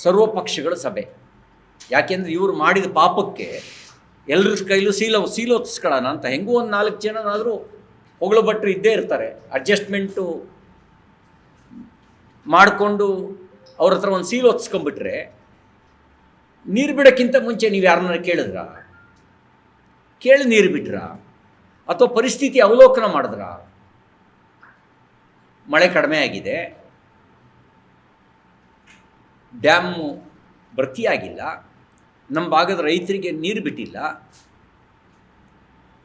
ಸರ್ವ ಪಕ್ಷಗಳ ಸಭೆ. ಯಾಕೆಂದರೆ ಇವರು ಮಾಡಿದ ಪಾಪಕ್ಕೆ ಎಲ್ಲರ ಕೈಲೂ ಸೀಲೋತ್ಸ್ಕೊಳ್ಳೋಣ ಅಂತ. ಹೆಂಗೂ ಒಂದು 4 ಜನನಾದರೂ ಹೊಗಳು ಭಟ್ರು ಇದ್ದೇ ಇರ್ತಾರೆ. ಅಡ್ಜಸ್ಟ್ಮೆಂಟು ಮಾಡಿಕೊಂಡು ಅವ್ರ ಹತ್ರ ಒಂದು ಸೀಲೋತ್ಸ್ಕೊಂಡ್ಬಿಟ್ರೆ, ನೀರು ಬಿಡೋಕ್ಕಿಂತ ಮುಂಚೆ ನೀವು ಯಾರನ್ನ ಕೇಳಿ ನೀರು ಬಿಟ್ರ, ಅಥವಾ ಪರಿಸ್ಥಿತಿ ಅವಲೋಕನ ಮಾಡಿದ್ರ? ಮಳೆ ಕಡಿಮೆ ಆಗಿದೆ, ಡ್ಯಾಮು ಭರ್ತಿಯಾಗಿಲ್ಲ, ನಮ್ಮ ಭಾಗದ ರೈತರಿಗೆ ನೀರು ಬಿಟ್ಟಿಲ್ಲ,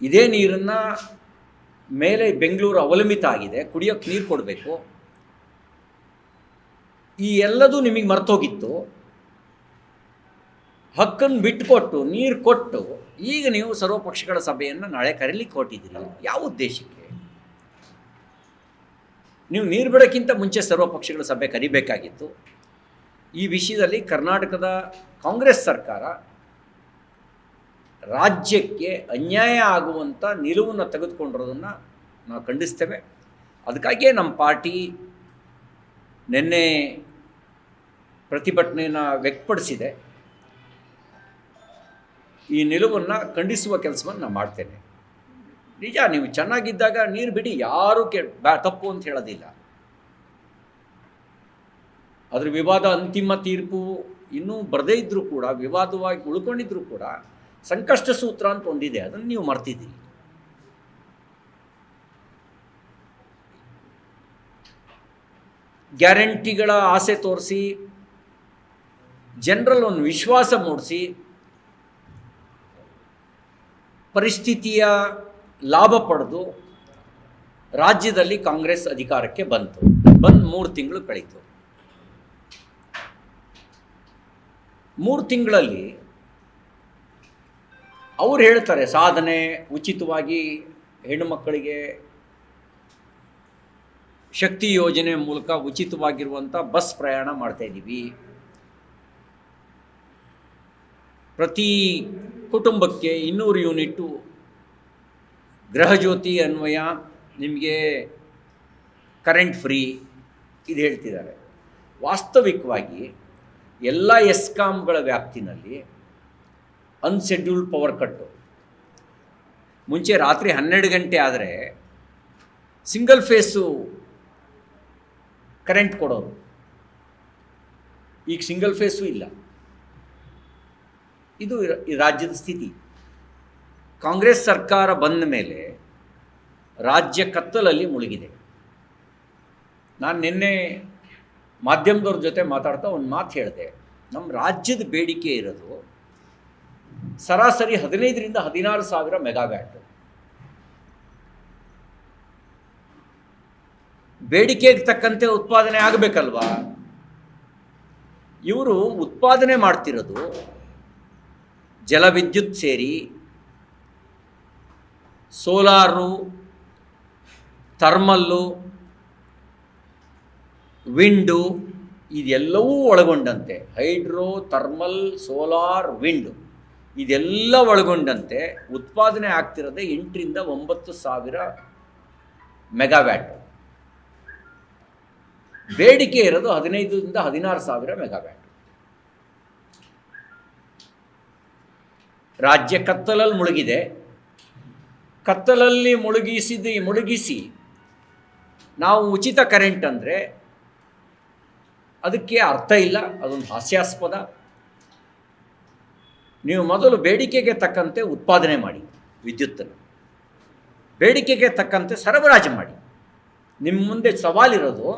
ಇದೇ ನೀರನ್ನು ಮೇಲೆ ಬೆಂಗಳೂರು ಅವಲಂಬಿತ ಆಗಿದೆ, ಕುಡಿಯೋಕ್ಕೆ ನೀರು ಕೊಡಬೇಕು, ಈ ಎಲ್ಲದೂ ನಿಮಗೆ ಮರ್ತೋಗಿತ್ತು. ಹಕ್ಕನ್ನು ಬಿಟ್ಟುಕೊಟ್ಟು ನೀರು ಕೊಟ್ಟು ಈಗ ನೀವು ಸರ್ವಪಕ್ಷಗಳ ಸಭೆಯನ್ನು ನಾಳೆ ಕರೀಲಿಕ್ಕೆ ಹೊರಟಿದ್ದೀರಿ. ಯಾವ ಉದ್ದೇಶಕ್ಕೆ? ನೀವು ನೀರು ಬಿಡೋಕ್ಕಿಂತ ಮುಂಚೆ ಸರ್ವಪಕ್ಷಗಳ ಸಭೆ ಕರಿಬೇಕಾಗಿತ್ತು. ಈ ವಿಷಯದಲ್ಲಿ ಕರ್ನಾಟಕದ ಕಾಂಗ್ರೆಸ್ ಸರ್ಕಾರ ರಾಜ್ಯಕ್ಕೆ ಅನ್ಯಾಯ ಆಗುವಂಥ ನಿಲುವನ್ನು ತೆಗೆದುಕೊಂಡಿರೋದನ್ನು ನಾವು ಖಂಡಿಸ್ತೇವೆ. ಅದಕ್ಕಾಗಿಯೇ ನಮ್ಮ ಪಾರ್ಟಿ ನಿನ್ನೆ ಪ್ರತಿಭಟನೆಯನ್ನು ವ್ಯಕ್ತಪಡಿಸಿದೆ. ಈ ನಿಲುವನ್ನು ಖಂಡಿಸುವ ಕೆಲಸವನ್ನು ನಾನು ಮಾಡ್ತೇನೆ. ನಿಜ, ನೀವು ಚೆನ್ನಾಗಿದ್ದಾಗ ನೀರು ಬಿಡಿ, ಯಾರೂ ತಪ್ಪು ಅಂತ ಹೇಳೋದಿಲ್ಲ. ಅದ್ರ ವಿವಾದ ಅಂತಿಮ ತೀರ್ಪು ಇನ್ನೂ ಬರದೇ ಇದ್ದರೂ ಕೂಡ, ವಿವಾದವಾಗಿ ಉಳ್ಕೊಂಡಿದ್ರೂ ಕೂಡ ಸಂಕಷ್ಟ ಸೂತ್ರ ಅಂತ ಒಂದಿದೆ, ಅದನ್ನು ನೀವು ಮರ್ತಿದ್ದೀರಿ. ಗ್ಯಾರಂಟಿಗಳ ಆಸೆ ತೋರಿಸಿ ಜನರಲ್ಲಿ ಒಂದು ವಿಶ್ವಾಸ ಮೂಡಿಸಿ ಪರಿಸ್ಥಿತಿಯ ಲಾಭ ಪಡೆದು ರಾಜ್ಯದಲ್ಲಿ ಕಾಂಗ್ರೆಸ್ ಅಧಿಕಾರಕ್ಕೆ ಬಂದು 3 ತಿಂಗಳು ಕಳೀತು. 3 ತಿಂಗಳಲ್ಲಿ ಅವ್ರು ಹೇಳ್ತಾರೆ ಸಾಧನೆ, ಉಚಿತವಾಗಿ ಹೆಣ್ಣು ಮಕ್ಕಳಿಗೆ ಶಕ್ತಿ ಯೋಜನೆ ಮೂಲಕ ಉಚಿತವಾಗಿರುವಂಥ ಬಸ್ ಪ್ರಯಾಣ ಮಾಡ್ತಾಯಿದ್ದೀವಿ, ಪ್ರತಿ ಕುಟುಂಬಕ್ಕೆ 200 ಯೂನಿಟ್ಟು ಗೃಹಜ್ಯೋತಿ ಅನ್ವಯ ನಿಮಗೆ ಕರೆಂಟ್ ಫ್ರೀ, ಇದು ಹೇಳ್ತಿದ್ದಾರೆ. ವಾಸ್ತವಿಕವಾಗಿ ಎಲ್ಲ ಎಸ್ಕಾಮ್ಗಳ ವ್ಯಾಪ್ತಿನಲ್ಲಿ ಅನ್ಶೆಡ್ಯೂಲ್ಡ್ ಪವರ್ ಕಟ್ಟು. ಮುಂಚೆ ರಾತ್ರಿ 12 ಗಂಟೆ ಆದರೆ ಸಿಂಗಲ್ ಫೇಸು ಕರೆಂಟ್ ಕೊಡೋರು, ಈಗ ಸಿಂಗಲ್ ಫೇಸು ಇಲ್ಲ. ಇದು ಈ ರಾಜ್ಯದ ಸ್ಥಿತಿ. ಕಾಂಗ್ರೆಸ್ ಸರ್ಕಾರ ಬಂದ ಮೇಲೆ ರಾಜ್ಯ ಕತ್ತಲಲ್ಲಿ ಮುಳುಗಿದೆ. ನಾನು ನಿನ್ನೆ ಮಾಧ್ಯಮದವ್ರ ಜೊತೆ ಮಾತಾಡ್ತಾ ಒಂದು ಮಾತು ಹೇಳಿದೆ. ನಮ್ಮ ರಾಜ್ಯದ ಬೇಡಿಕೆ ಇರೋದು ಸರಾಸರಿ 15ರಿಂದ 16 ಸಾವಿರ ಮೆಗಾವ್ಯಾಟ್. ಬೇಡಿಕೆಗೆ ತಕ್ಕಂತೆ ಉತ್ಪಾದನೆ ಆಗಬೇಕಲ್ವಾ? ಇವರು ಉತ್ಪಾದನೆ ಮಾಡ್ತಿರೋದು ಜಲವಿದ್ಯುತ್ ಸೇರಿ ಸೋಲಾರು, ಥರ್ಮಲ್ಲು, ವಿಂಡು, ಇದೆಲ್ಲವೂ ಒಳಗೊಂಡಂತೆ, ಹೈಡ್ರೋ, ಥರ್ಮಲ್, ಸೋಲಾರ್, ವಿಂಡು ಇದೆಲ್ಲ ಒಳಗೊಂಡಂತೆ ಉತ್ಪಾದನೆ ಆಗ್ತಿರೋದೇ 8ರಿಂದ 9 ಸಾವಿರ ಮೆಗಾವ್ಯಾಟ್. ಬೇಡಿಕೆ ಇರೋದು 15ರಿಂದ 16 ಸಾವಿರ ಮೆಗಾವ್ಯಾಟ್. ರಾಜ್ಯ ಕತ್ತಲಲ್ಲಿ ಮುಳುಗಿದೆ. ಕತ್ತಲಲ್ಲಿ ಮುಳುಗಿಸಿ ನಾವು ಉಚಿತ ಕರೆಂಟ್ ಅಂದರೆ ಅದಕ್ಕೆ ಅರ್ಥ ಇಲ್ಲ, ಅದೊಂದು ಹಾಸ್ಯಾಸ್ಪದ. ನೀವು ಮೊದಲು ಬೇಡಿಕೆಗೆ ತಕ್ಕಂತೆ ಉತ್ಪಾದನೆ ಮಾಡಿ ವಿದ್ಯುತ್ತನ್ನು, ಬೇಡಿಕೆಗೆ ತಕ್ಕಂತೆ ಸರಬರಾಜು ಮಾಡಿ. ನಿಮ್ಮ ಮುಂದೆ ಸವಾಲಿರೋದು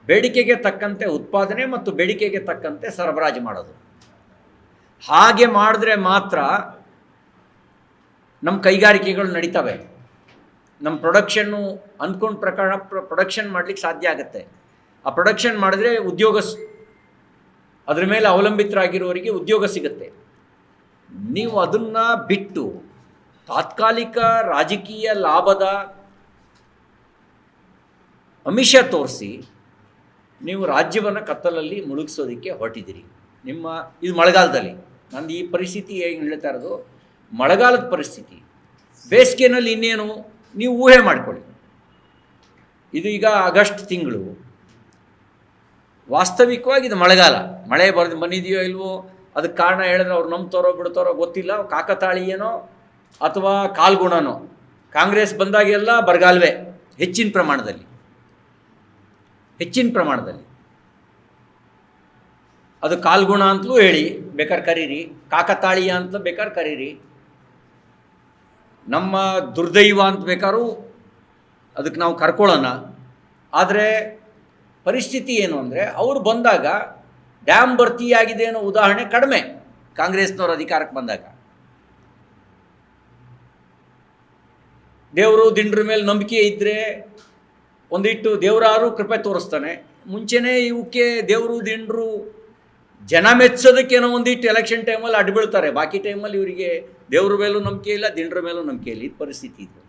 ಬೇಡಿಕೆಗೆ ತಕ್ಕಂತೆ ಉತ್ಪಾದನೆ ಮತ್ತು ಬೇಡಿಕೆಗೆ ತಕ್ಕಂತೆ ಸರಬರಾಜು ಮಾಡೋದು. ಹಾಗೆ ಮಾಡಿದ್ರೆ ಮಾತ್ರ ನಮ್ಮ ಕೈಗಾರಿಕೆಗಳು ನಡೀತವೆ, ನಮ್ಮ ಪ್ರೊಡಕ್ಷನ್ನು ಅಂದ್ಕೊಂಡ ಪ್ರಕಾರ ಪ್ರೊಡಕ್ಷನ್ ಮಾಡಲಿಕ್ಕೆ ಸಾಧ್ಯ ಆಗುತ್ತೆ. ಆ ಪ್ರೊಡಕ್ಷನ್ ಮಾಡಿದ್ರೆ ಅದ್ರ ಮೇಲೆ ಅವಲಂಬಿತರಾಗಿರೋರಿಗೆ ಉದ್ಯೋಗ ಸಿಗುತ್ತೆ. ನೀವು ಅದನ್ನು ಬಿಟ್ಟು ತಾತ್ಕಾಲಿಕ ರಾಜಕೀಯ ಲಾಭದ ಅಮಿಷ ತೋರಿಸಿ ನೀವು ರಾಜ್ಯವನ್ನು ಕತ್ತಲಲ್ಲಿ ಮುಳುಗಿಸೋದಕ್ಕೆ ಹೊರಟಿದ್ದೀರಿ. ಇದು ಮಳೆಗಾಲದಲ್ಲಿ ನಂದು ಈ ಪರಿಸ್ಥಿತಿ ಹೇಗೆ ಹೇಳ್ತಾ ಇರೋದು ಮಳೆಗಾಲದ ಪರಿಸ್ಥಿತಿ. ಬೇಸಿಗೆನಲ್ಲಿ ಇನ್ನೇನು ನೀವು ಊಹೆ ಮಾಡಿಕೊಳ್ಳಿ. ಇದು ಈಗ ಆಗಸ್ಟ್ ತಿಂಗಳು, ವಾಸ್ತವಿಕವಾಗಿ ಇದು ಮಳೆ ಬಂದಿದೆಯೋ ಇಲ್ವೋ ಅದಕ್ಕೆ ಕಾರಣ ಹೇಳಿದ್ರೆ ಅವ್ರು ನಂಬ್ತಾರೋ ಬಿಡ್ತಾರೋ ಗೊತ್ತಿಲ್ಲ. ಕಾಕತಾಳೀಯನೋ ಅಥವಾ ಕಾಲ್ಗುಣನೋ. ಕಾಂಗ್ರೆಸ್ ಬಂದಾಗೆಲ್ಲ ಬರಗಾಲವೇ ಹೆಚ್ಚಿನ ಪ್ರಮಾಣದಲ್ಲಿ. ಅದು ಕಾಲ್ಗುಣ ಅಂತಲೂ ಹೇಳಿ ಬೇಕಾದ್ರೆ ಕರೀರಿ, ಕಾಕತಾಳೀಯ ಅಂತ ಬೇಕಾದ್ರೆ ಕರೀರಿ, ನಮ್ಮ ದುರ್ದೈವ ಅಂತ ಬೇಕಾದ್ರೂ ಅದಕ್ಕೆ ನಾವು ಕರ್ಕೊಳ್ಳೋಣ. ಆದರೆ ಪರಿಸ್ಥಿತಿ ಏನು ಅಂದರೆ ಅವರು ಬಂದಾಗ ಡ್ಯಾಮ್ ಭರ್ತಿಯಾಗಿದೆ ಅನ್ನೋ ಉದಾಹರಣೆ ಕಡಿಮೆ. ಕಾಂಗ್ರೆಸ್ನವ್ರ ಅಧಿಕಾರಕ್ಕೆ ಬಂದಾಗ ದೇವರು ದಿಂಡ್ರ ಮೇಲೆ ನಂಬಿಕೆ ಇದ್ದರೆ ಒಂದಿಟ್ಟು ದೇವರಾರು ಕೃಪೆ ತೋರಿಸ್ತಾನೆ. ಮುಂಚೆನೇ ಇವಕ್ಕೆ ದೇವರು ದಿಂಡ್ರು ಜನ ಮೆಚ್ಚೋದಕ್ಕೇನೋ ಒಂದಿಟ್ಟು ಎಲೆಕ್ಷನ್ ಟೈಮಲ್ಲಿ ಅಡ್ಬೀಳ್ತಾರೆ. ಬಾಕಿ ಟೈಮಲ್ಲಿ ಇವರಿಗೆ ದೇವ್ರ ಮೇಲೂ ನಂಬಿಕೆ ಇಲ್ಲ, ದಿಂಡ್ರ ಮೇಲೂ ನಂಬಿಕೆ ಇಲ್ಲ. ಇದು ಪರಿಸ್ಥಿತಿ ಇದು.